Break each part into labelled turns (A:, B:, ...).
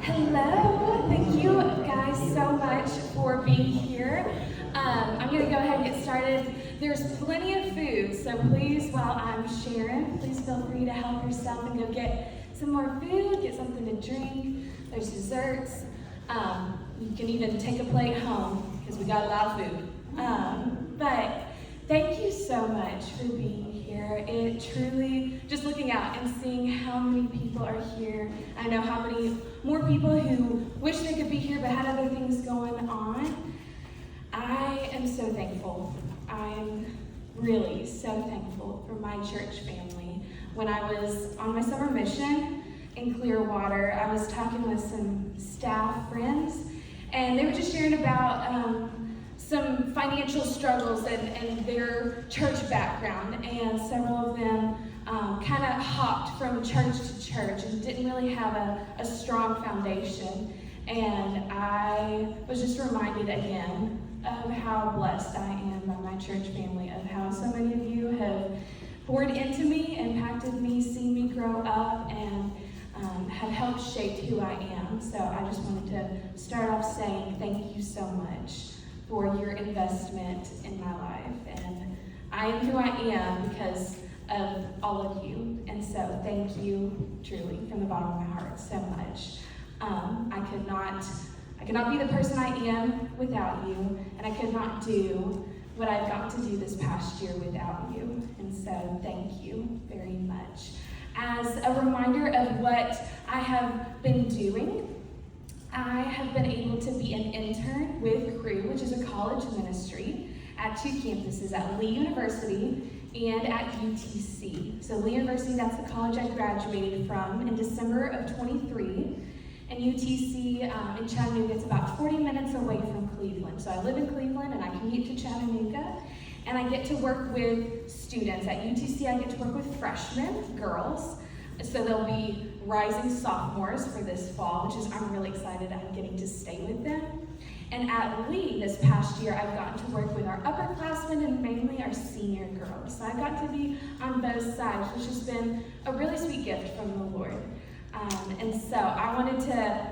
A: Hello, thank you guys so much for being here. I'm going to go ahead and get started. There's plenty of food, so please, while I'm sharing, please feel free to help yourself and go get some more food, get something to drink. There's desserts. You can even take a plate home because we got a lot of food. But thank you so much for being here. It truly, just looking out and seeing how many people are here. I know how many more people who wish they could be here but had other things going on. I am so thankful. I'm really so thankful for my church family. When I was on my summer mission in Clearwater, I was talking with some staff friends, and they were just sharing about some financial struggles and their church background, and several of them kind of hopped from church to church and didn't really have a strong foundation. And I was just reminded again of how blessed I am by my church family, of how so many of you have poured into me, impacted me, seen me grow up, and have helped shape who I am. So I just wanted to start off saying thank you so much for your investment in my life. And I am who I am because of all of you. And so thank you truly from the bottom of my heart so much. I could not be the person I am without you, and I could not do what I've gotten to do this past year without you. And so thank you very much. As a reminder of what I have been doing, I have been able to be an intern with Cru, which is a college ministry at two campuses, at Lee University and at UTC. So Lee University, that's the college I graduated from in December of 23. And UTC in Chattanooga, it's about 40 minutes away from Cleveland. So I live in Cleveland and I commute to Chattanooga, and I get to work with students. At UTC, I get to work with freshmen, girls. So they'll be rising sophomores for this fall, which is, I'm really excited I'm getting to stay with them. And at Lee this past year, I've gotten to work with our upperclassmen and mainly our senior girls. So I've got to be on both sides, which has been a really sweet gift from the Lord. And so I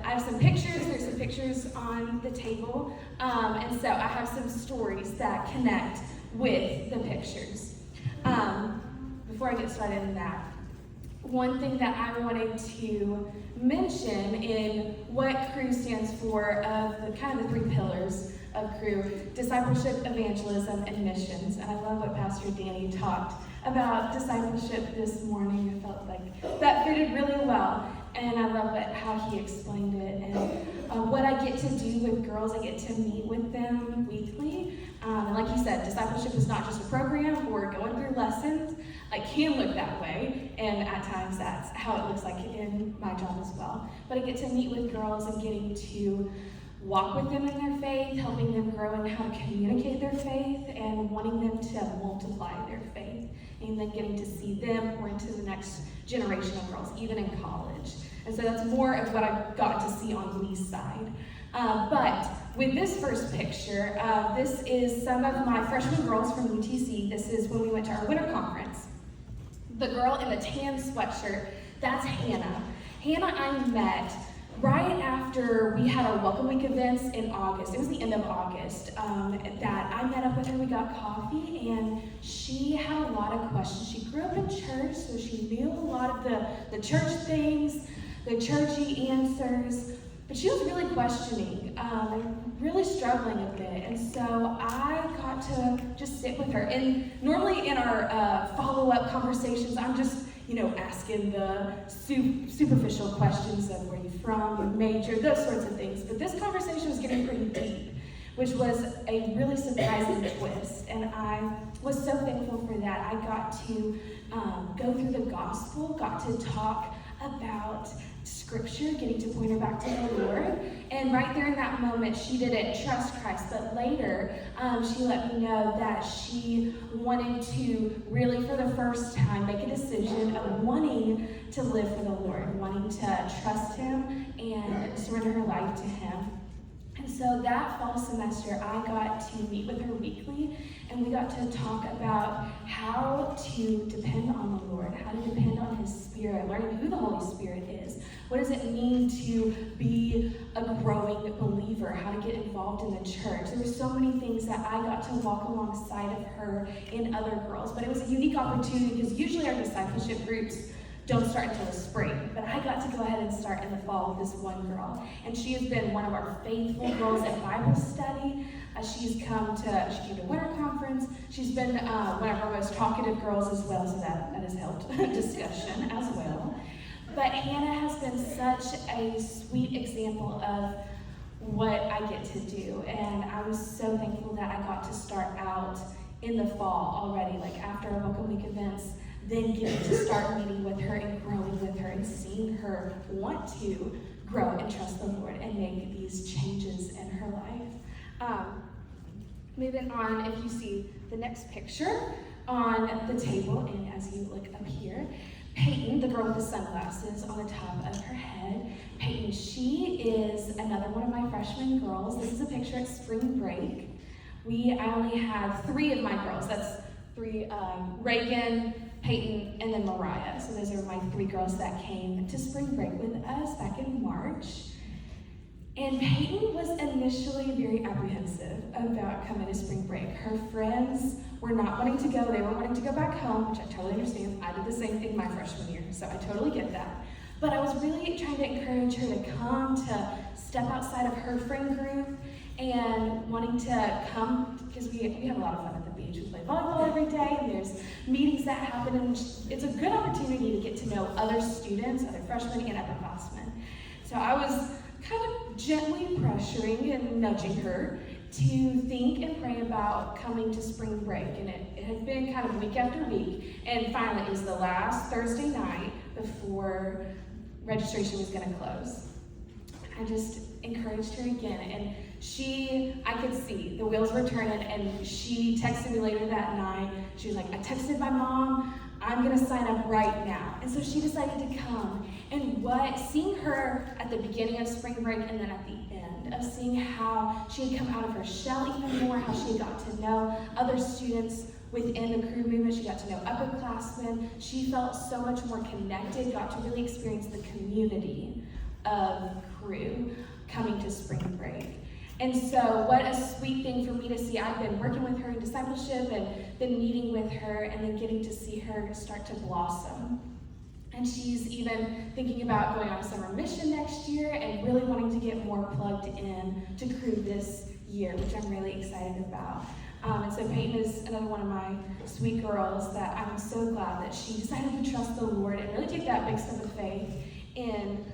A: have some pictures, there's some pictures on the table, and so I have some stories that connect with the pictures. Before I get started in that, one thing that I wanted to mention in what Cru stands for, of the kind of the three pillars of Cru: discipleship, evangelism, and missions. And I love what Pastor Danny talked about discipleship this morning. I felt like that fitted really well. And I love how he explained it. And what I get to do with girls, I get to meet with them weekly. And like he said, discipleship is not just a program or going through lessons. It can look that way, and at times that's how it looks like in my job as well. But I get to meet with girls and getting to walk with them in their faith, helping them grow in how to communicate their faith, and wanting them to multiply their faith, and then getting to see them pour into the next generation of girls, even in college. And so that's more of what I've gotten to see on Lee's side. But with this first picture, this is some of my freshman girls from UTC. This is when we went to our winter conference. The girl in the tan sweatshirt, that's Hannah. Hannah I met right after we had our Welcome Week events in August. It was the end of August that I met up with her. We got coffee, and she had a lot of questions. She grew up in church, so she knew a lot of the church things, the churchy answers, but she was really questioning, really struggling a bit. And so I got to just sit with her. And normally in our follow-up conversations, I'm just asking the superficial questions of where you're from, your major, those sorts of things. But this conversation was getting pretty deep, which was a really surprising twist. And I was so thankful for that. I got to go through the gospel, got to talk about scripture, getting to point her back to the Lord. And right there in that moment, she didn't trust Christ. But later, she let me know that she wanted to really, for the first time, make a decision of wanting to live for the Lord, wanting to trust Him and surrender her life to Him. And so that fall semester, I got to meet with her weekly, and we got to talk about how to depend on the Lord, how to depend on His Spirit, learning who the Holy Spirit is. What does it mean to be a growing believer, how to get involved in the church. There were so many things that I got to walk alongside of her and other girls, but it was a unique opportunity because usually our discipleship groups don't start until the spring, but I got to go ahead and start in the fall with this one girl, and she has been one of our faithful girls at Bible study. She came to winter conference. She's been one of our most talkative girls as well, so that has helped discussion as well. But Hannah has been such a sweet example of what I get to do, and I was so thankful that I got to start out in the fall already, like after our Welcome Week events, then getting to start meeting with her and growing with her and seeing her want to grow and trust the Lord and make these changes in her life. Moving on, if you see the next picture on the table, and as you look up here, Peyton, the girl with the sunglasses on the top of her head. Peyton, she is another one of my freshman girls. This is a picture at spring break. I only had 3 of my girls. That's 3, Reagan, Peyton, and then Mariah. So those are my 3 girls that came to spring break with us back in March. And Peyton was initially very apprehensive about coming to spring break. Her friends were not wanting to go. They were wanting to go back home, which I totally understand. I did the same thing my freshman year, so I totally get that. But I was really trying to encourage her to come, to step outside of her friend group, and wanting to come, because we have a lot of fun at the beach. We play volleyball every day, and there's meetings that happen, and it's a good opportunity to get to know other students, other freshmen and upperclassmen. So I was kind of gently pressuring and nudging her to think and pray about coming to spring break. And it had been kind of week after week, and finally it was the last Thursday night before registration was going to close. I just encouraged her again, and I could see the wheels were turning, and she texted me later that night. She was like, I texted my mom, I'm gonna sign up right now. And so she decided to come. And seeing her at the beginning of spring break and then at the end, of seeing how she had come out of her shell even more, how she had got to know other students within the Cru movement, she got to know upperclassmen, she felt so much more connected, got to really experience the community of Cru coming to spring break. And so what a sweet thing for me to see. I've been working with her in discipleship and been meeting with her and then getting to see her start to blossom. And she's even thinking about going on a summer mission next year and really wanting to get more plugged in to Cru this year, which I'm really excited about. And so Peyton is another one of my sweet girls that I'm so glad that she decided to trust the Lord and really take that big step of faith in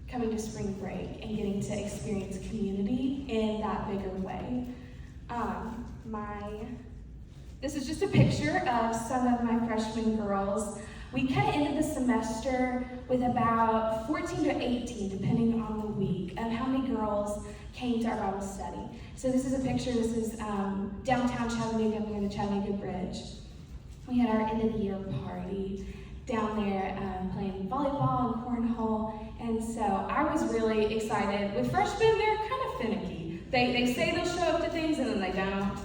A: coming to spring break and getting to experience community in that bigger way. This is just a picture of some of my freshman girls. We kind of ended the semester with about 14 to 18, depending on the week, of how many girls came to our Bible study. So this is a picture. This is downtown Chattanooga near the Chattanooga Bridge. We had our end of the year party down there playing volleyball and cornhole. And so I was really excited. With freshmen, they're kind of finicky. They say they'll show up to things and then they don't.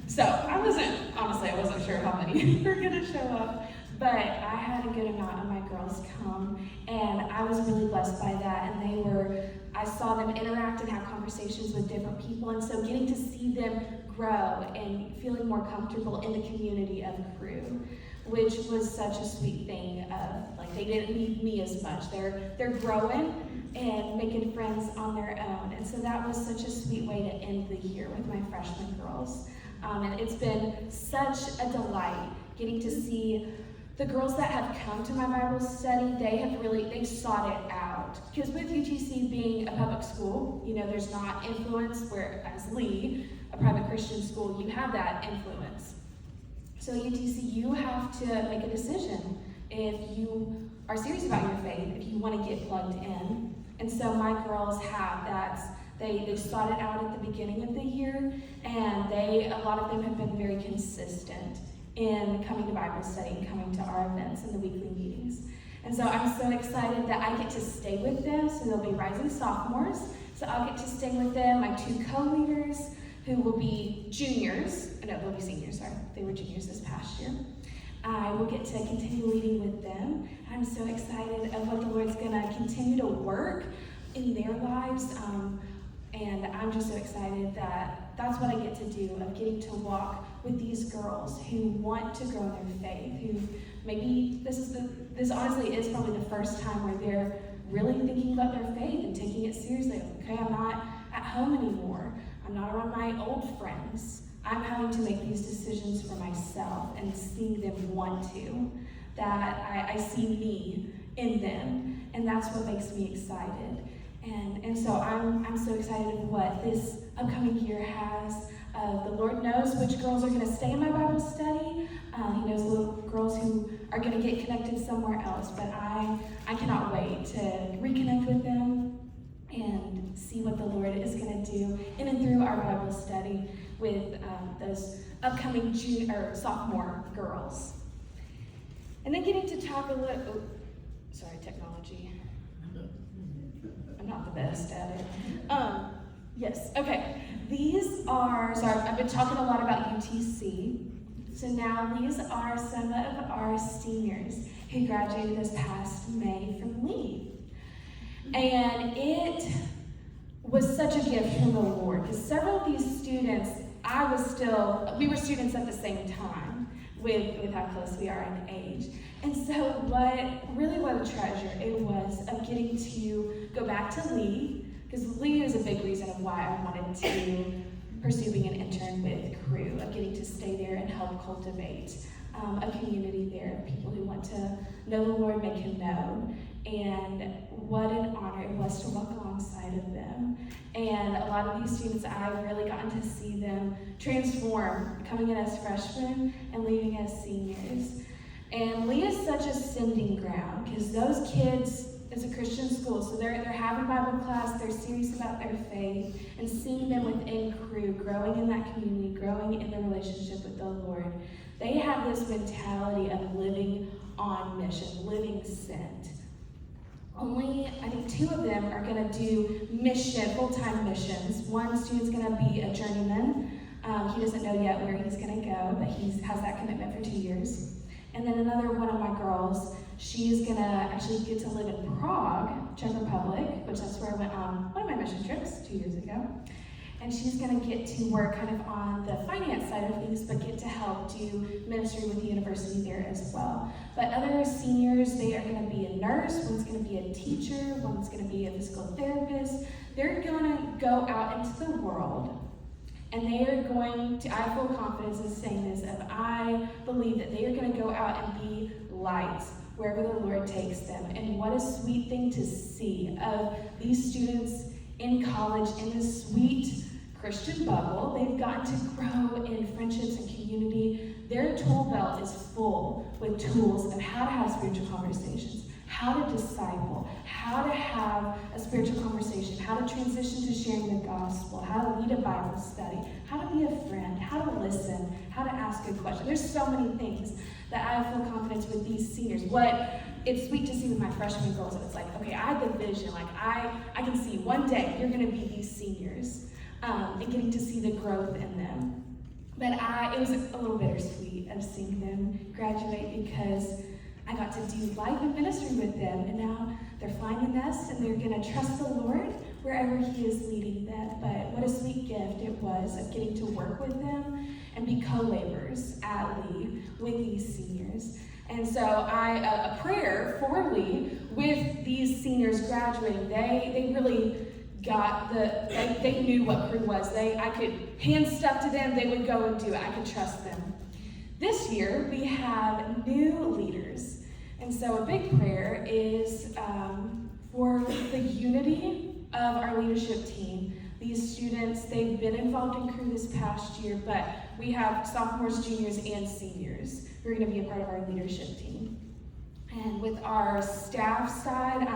A: So I wasn't sure how many were gonna show up. But I had a good amount of my girls come, and I was really blessed by that. And I saw them interact and have conversations with different people. And so getting to see them grow and feeling more comfortable in the community of Cru, which was such a sweet thing of, like, they didn't need me as much. They're growing and making friends on their own. And so that was such a sweet way to end the year with my freshman girls. And it's been such a delight getting to see the girls that have come to my Bible study. They've sought it out. Because with UTC being a public school, there's not influence, whereas Lee, a private Christian school, you have that influence. So UTC, you have to make a decision if you are serious about your faith, if you want to get plugged in. And so my girls have that. They sought it out at the beginning of the year, and a lot of them have been very consistent in coming to Bible study and coming to our events and the weekly meetings. And so I'm so excited that I get to stay with them. So they'll be rising sophomores. So I'll get to stay with them, my 2 co-leaders, who will be juniors. No, they'll be seniors, sorry. They were juniors this past year. I will get to continue leading with them. I'm so excited of what the Lord's going to continue to work in their lives. And I'm just so excited that that's what I get to do, of getting to walk with these girls who want to grow in their faith, who maybe this honestly is probably the first time where they're really thinking about their faith and taking it seriously. Okay, I'm not at home anymore. I'm not around my old friends. I'm having to make these decisions for myself and seeing them want to, that I see me in them, and that's what makes me excited. And so I'm so excited of what this upcoming year has. The Lord knows which girls are going to stay in my Bible study. He knows little girls who are going to get connected somewhere else, but I cannot wait to reconnect with them and see what the Lord is going to do in and through our Bible study with those upcoming sophomore girls. And then getting to talk a little, technology. I'm not the best at it. Yes, okay. I've been talking a lot about UTC. So now these are some of our seniors who graduated this past May from Lee. And it was such a gift from the Lord, because several of these students, we were students at the same time with how close we are in age. And so what a treasure it was of getting to go back to Lee, because Lee is a big reason of why I wanted to pursue being an intern with Cru, of getting to stay there and help cultivate a community there, people who want to know the Lord, make him known. And what an honor it was to walk alongside of them. And a lot of these students, I've really gotten to see them transform, coming in as freshmen and leaving as seniors. And Lee is such a sending ground, because those kids, it's a Christian school, so they're having Bible class, they're serious about their faith, and seeing them within Cru, growing in that community, growing in their relationship with the Lord. They have this mentality of living on mission, living sent. Only, I think 2 of them are going to do full-time missions. One student's going to be a journeyman. He doesn't know yet where he's going to go, but he has that commitment for 2 years. And then another one of my girls, she's going to actually get to live in Prague, Czech Republic, which that's where I went on one of my mission trips 2 years ago. And she's going to get to work kind of on the finance side of things, but get to help do ministry with the university there as well. But other seniors, they are going to be a nurse, one's going to be a teacher, one's going to be a physical therapist. They're going to go out into the world, and they are going to, I have full confidence in saying this, I believe that they are going to go out and be lights wherever the Lord takes them. And what a sweet thing to see of these students in college in this sweet Christian bubble. They've gotten to grow in friendships and community. Their tool belt is full with tools of how to have spiritual conversations, how to disciple, how to have a spiritual conversation, how to transition to sharing the gospel, how to lead a Bible study, how to be a friend, how to listen, how to ask good questions. There's so many things that I have full confidence with these seniors. It's sweet to see with my freshman girls, it's like, okay, I have the vision, I can see one day you're gonna be these seniors, and getting to see the growth in them. But it was a little bittersweet of seeing them graduate, because I got to do life and ministry with them, and now they're flying the nest and they're gonna trust the Lord wherever he is leading them. But what a sweet gift it was of getting to work with them and be co-laborers at Lee with these seniors. And so a prayer for Lee with these seniors graduating, they really got they knew what Cru was. I could hand stuff to them, they would go and do it. I could trust them. This year, we have new leaders. And so a big prayer is for the unity of our leadership team. These students, they've been involved in Cru this past year, but we have sophomores, juniors, and seniors who are going to be a part of our leadership team. And with our staff side,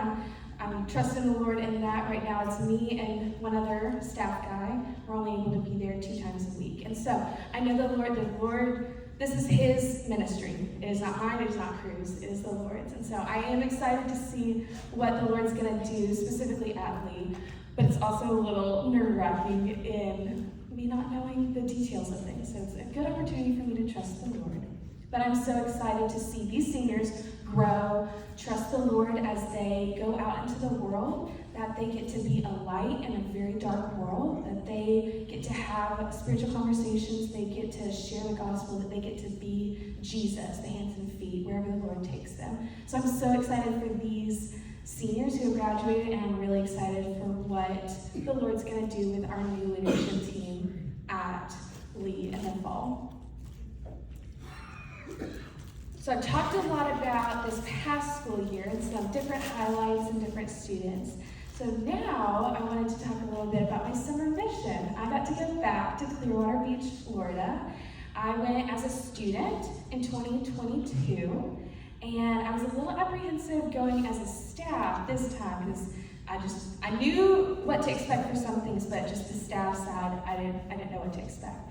A: I'm trusting the Lord in that. Right now it's me and one other staff guy. We're only able to be there 2 times a week. And so I know the Lord, this is his ministry. It is not mine, it is not Cru's, it is the Lord's. And so I am excited to see what the Lord's gonna do specifically at Lee. but it's also a little nerve-wracking in me not knowing the details of things. So it's a good opportunity for me to trust the Lord. But I'm so excited to see these seniors grow, trust the Lord as they go out into the world, that they get to be a light in a very dark world, that they get to have spiritual conversations, they get to share the gospel, that they get to be Jesus, the hands and feet, wherever the Lord takes them. So I'm so excited for these seniors who have graduated, and I'm really excited for what the Lord's going to do with our new leadership team at Lee in the fall. So I've talked a lot about this past school year and some different highlights and different students. So now I wanted to talk a little bit about my summer mission. I got to go back to Clearwater Beach, Florida. I went as a student in 2022, and I was a little apprehensive going as a staff this time because I knew what to expect for some things, but just the staff side, I didn't know what to expect.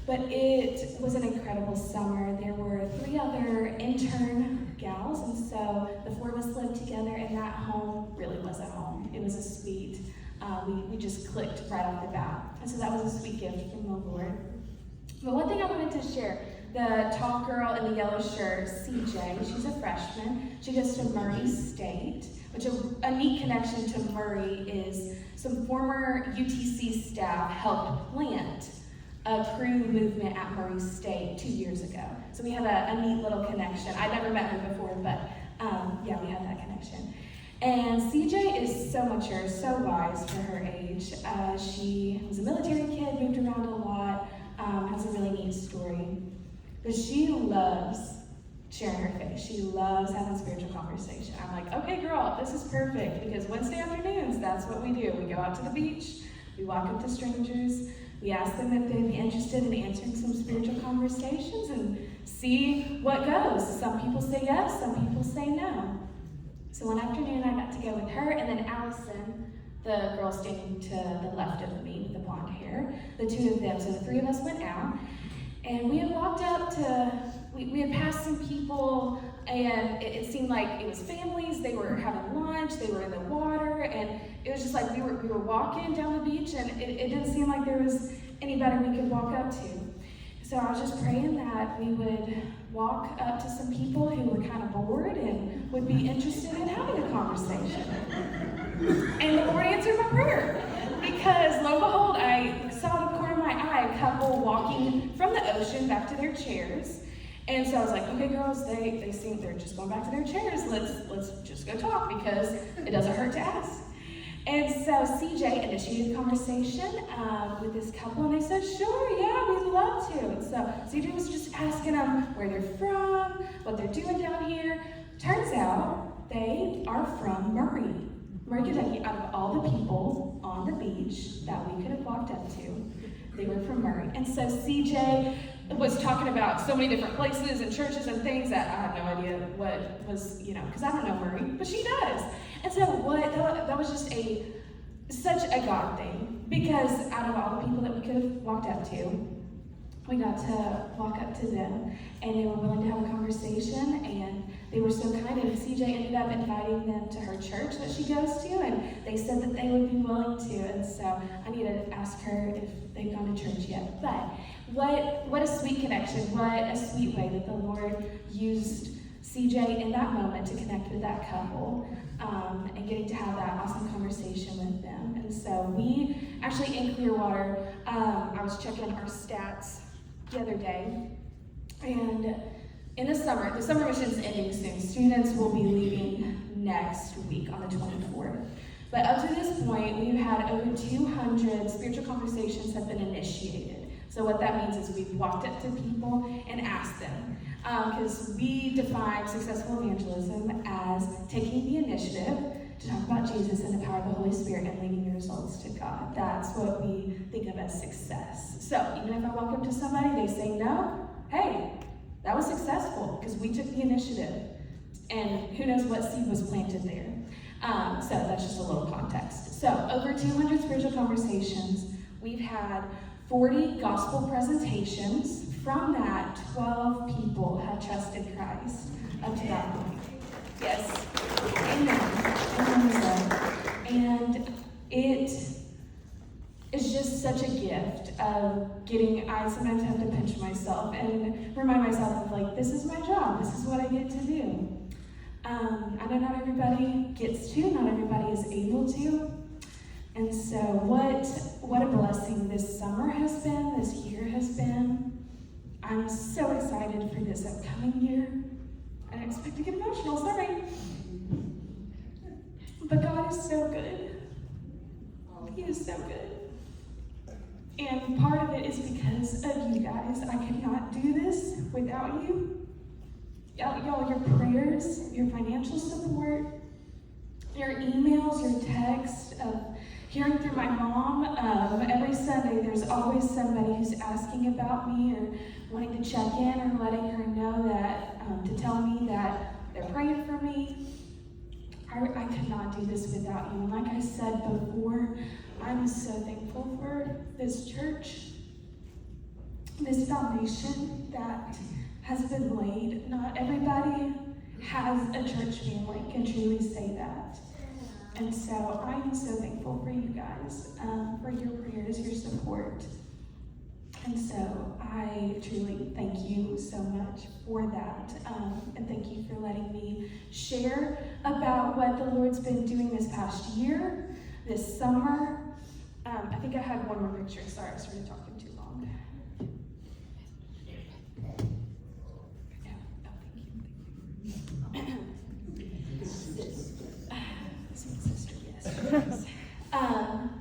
A: But it was an incredible summer. There were 3 other intern gals, and so the 4 of us lived together, and that home really was a home. It was a sweet, we just clicked right off the bat. And so that was a sweet gift from the Lord. But one thing I wanted to share, the tall girl in the yellow shirt, CJ, she's a freshman. She goes to Murray State, which a neat connection to Murray is some former UTC staff helped plant a Cru movement at Murray State 2 years ago. So we have a neat little connection. I'd never met her before, but yeah, we had that connection. And CJ is so mature, so wise for her age. She was a military kid, moved around a lot, has a really neat story. But she loves sharing her faith. She loves having spiritual conversation. I'm like, okay girl, this is perfect, because Wednesday afternoons, that's what we do. We go out to the beach, we walk up to strangers, we ask them if they'd be interested in answering some spiritual conversations and see what goes. Some people say yes, some people say no. So one afternoon I got to go with her and then Allison, the girl standing to the left of me with the blonde hair, the 2 of them. So the 3 of us went out, and we had walked up to, we had passed some people, and it seemed like it was families. They were having lunch, they were in the water, and it was just like we were walking down the beach, and it didn't seem like there was anybody we could walk up to. So I was just praying that we would walk up to some people who were kind of bored and would be interested in having a conversation. And the Lord answered my prayer, because lo and behold, I saw in the corner of my eye a couple walking from the ocean back to their chairs. And so I was like, okay girls, they seem they're just going back to their chairs. Let's just go talk, because it doesn't hurt to ask. And so CJ initiated a conversation with this couple, and they said, sure, yeah, we'd love to. And so CJ was just asking them where they're from, what they're doing down here. Turns out they are from Murray, Kentucky. Out of all the people on the beach that we could have walked up to, they were from Murray. And so CJ was talking about so many different places and churches and things that I have no idea what was, because I don't know Murray, but she does. And so that was just such a God thing, because out of all the people that we could have walked up to, we got to walk up to them, and they were willing to have a conversation, and they were so kind, and CJ ended up inviting them to her church that she goes to, and they said that they would be willing to, and so I need to ask her if they've gone to church yet. But what a sweet connection, what a sweet way that the Lord used CJ in that moment to connect with that couple, and getting to have that awesome conversation with them. And so we actually in Clearwater, I was checking our stats the other day, and in the summer mission's ending soon. Students will be leaving next week on the 24th. But up to this point, we've had over 200 spiritual conversations have been initiated. So what that means is we've walked up to people and asked them. Because we define successful evangelism as taking the initiative to talk about Jesus and the power of the Holy Spirit and leading the results to God. That's what we think of as success. So even if I walk up to somebody, they say no, hey, that was successful because we took the initiative. And who knows what seed was planted there. So that's just a little context. So over 200 spiritual conversations. We've had 40 gospel presentations. From that, 12 people have trusted Christ up to that point. Yes. Amen. And it's just such a gift of I sometimes have to pinch myself and remind myself of like, this is my job, this is what I get to do. I know not everybody gets to, not everybody is able to. And so what a blessing this summer has been, this year has been. I'm so excited for this upcoming year. I expect to get emotional, sorry. But God is so good. He is so good. And part of it is because of you guys. I could not do this without you. Y'all, your prayers, your financial support, your emails, your texts, hearing through my mom. Every Sunday there's always somebody who's asking about me or wanting to check in or letting her know that, to tell me that they're praying for me. I could not do this without you. And like I said before, I'm so thankful for this church, this foundation that has been laid. Not everybody has a church family, can truly say that. And so I am so thankful for you guys, for your prayers, your support. And so I truly thank you so much for that. And thank you for letting me share about what the Lord's been doing this past year, this summer. I think I had one more picture. Sorry, I started talking too long. Sweet sister, yes.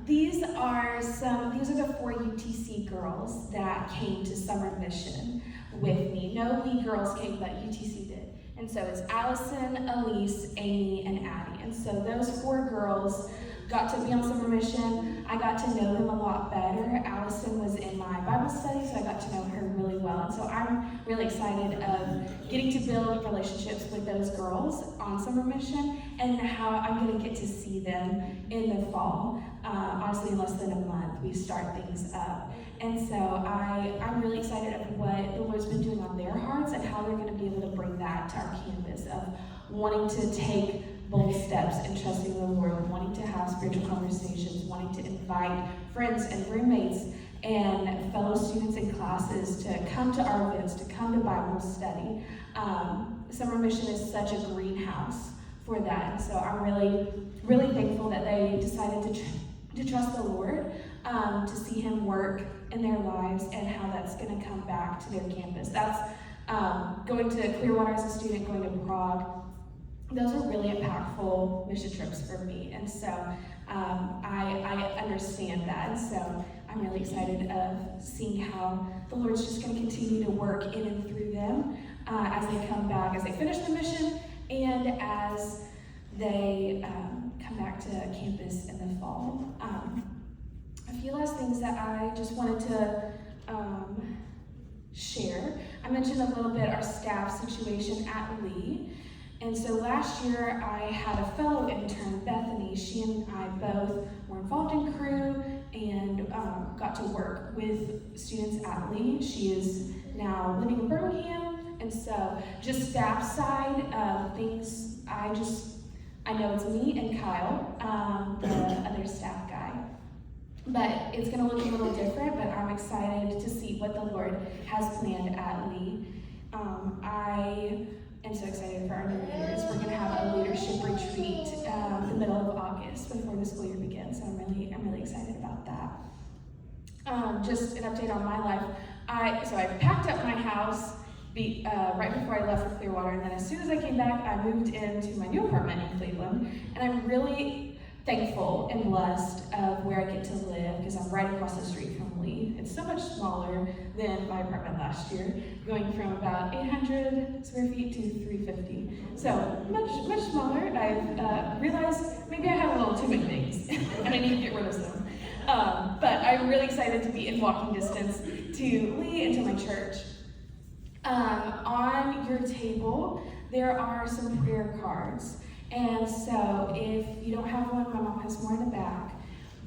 A: These are the 4 UTC girls that came to summer mission with me. No Lee girls came, but UTC did. And so it's Allison, Elise, Amy, and Addie. And so those 4 girls got to be on summer mission. I got to know them a lot better. Allison was in my Bible study, so I got to know her really well. And so I'm really excited of getting to build relationships with those girls on summer mission and how I'm going to get to see them in the fall. Honestly, in less than a month, we start things up. And so I'm really excited of what the Lord's been doing on their hearts and how they're going to be able to bring that to our campus of wanting to take bold steps in trusting the Lord, wanting to have spiritual conversations, wanting to invite friends and roommates and fellow students in classes to come to our events, to come to Bible study. Summer Mission is such a greenhouse for that. And so I'm really, really thankful that they decided to trust the Lord, to see Him work in their lives and how that's going to come back to their campus. That's going to Clearwater as a student, going to Prague. Those are really impactful mission trips for me, and so I understand that, and so I'm really excited of seeing how the Lord's just going to continue to work in and through them as they come back, as they finish the mission, and as they come back to campus in the fall. A few last things that I just wanted to share. I mentioned a little bit our staff situation at Lee. And so last year I had a fellow intern, Bethany. She and I both were involved in crew and got to work with students at Lee. She is now living in Birmingham. And so just staff side things, I know it's me and Kyle, the other staff guy. But it's gonna look a little different, but I'm excited to see what the Lord has planned at Lee. I am so excited for our new leaders. We're gonna have a leadership retreat the middle of August before the school year begins. So I'm really excited about that. Just an update on my life. I packed up my house right before I left for Clearwater, and then as soon as I came back, I moved into my new apartment in Cleveland, and I'm really thankful and blessed of where I get to live because I'm right across the street from Lee. It's so much smaller than my apartment last year, going from about 800 square feet to 350. So much smaller. I've realized maybe I have a little too many things and I need to get rid of some. But I'm really excited to be in walking distance to Lee and to my church. On your table, there are some prayer cards. And so if you don't have one, my mom has more in the back.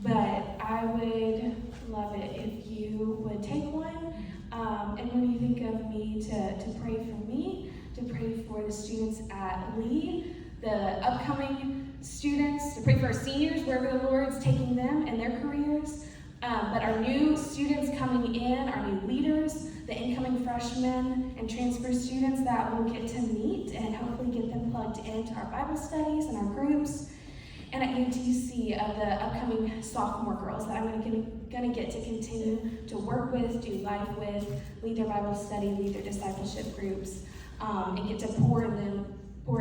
A: But I would love it if you would take one. And when you think of me, to pray for me, to pray for the students at Lee, the upcoming students, to pray for our seniors, wherever the Lord's taking them and their careers. But our new students coming in, our new leaders, the incoming freshmen and transfer students that we'll get to meet and hopefully get them plugged into our Bible studies and our groups. And at UTC, of the upcoming sophomore girls that I'm going to get to continue to work with, do life with, lead their Bible study, lead their discipleship groups, and get to pour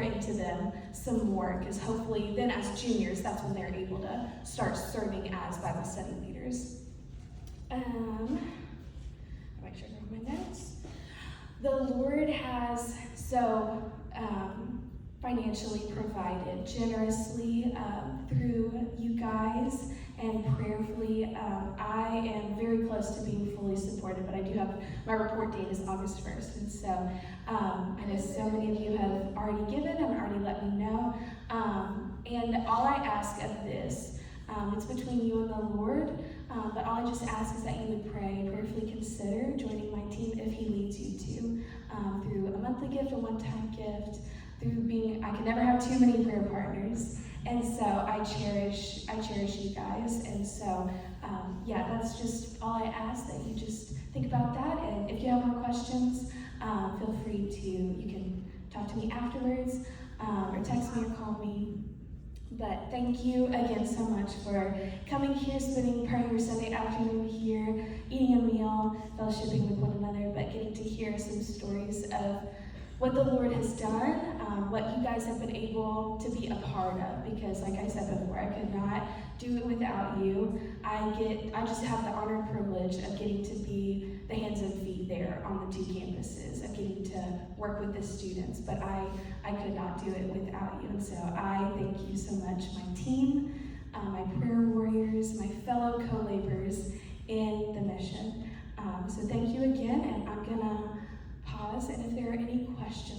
A: into them some more, because hopefully then as juniors, that's when they're able to start serving as Bible study leaders. I'll make sure I have my notes. The Lord has financially provided generously through you guys and prayerfully. I am very close to being fully supported, but I do have, my report date is August 1st, and so I know so many of you have already given and already let me know. And all I ask of this, it's between you and the Lord, but all I just ask is that you would prayerfully consider joining my team if he leads you to, through a monthly gift, a one-time gift, I can never have too many prayer partners, and so I cherish you guys, and so that's just all I ask, that you just think about that, and if you have more questions, feel free you can talk to me afterwards, or text me or call me. But thank you again so much for coming here, praying your Sunday afternoon here, eating a meal, fellowshipping with one another, but getting to hear some stories of what the Lord has done, what you guys have been able to be a part of, because like I said before, I could not do it without you. I just have the honor and privilege of getting to be the hands and feet there on the two campuses, of getting to work with the students, but I could not do it without you, and so I thank you so much, my team, my prayer warriors, my fellow co-laborers in the mission. So thank you again, and I'm gonna pause, and if there are any questions,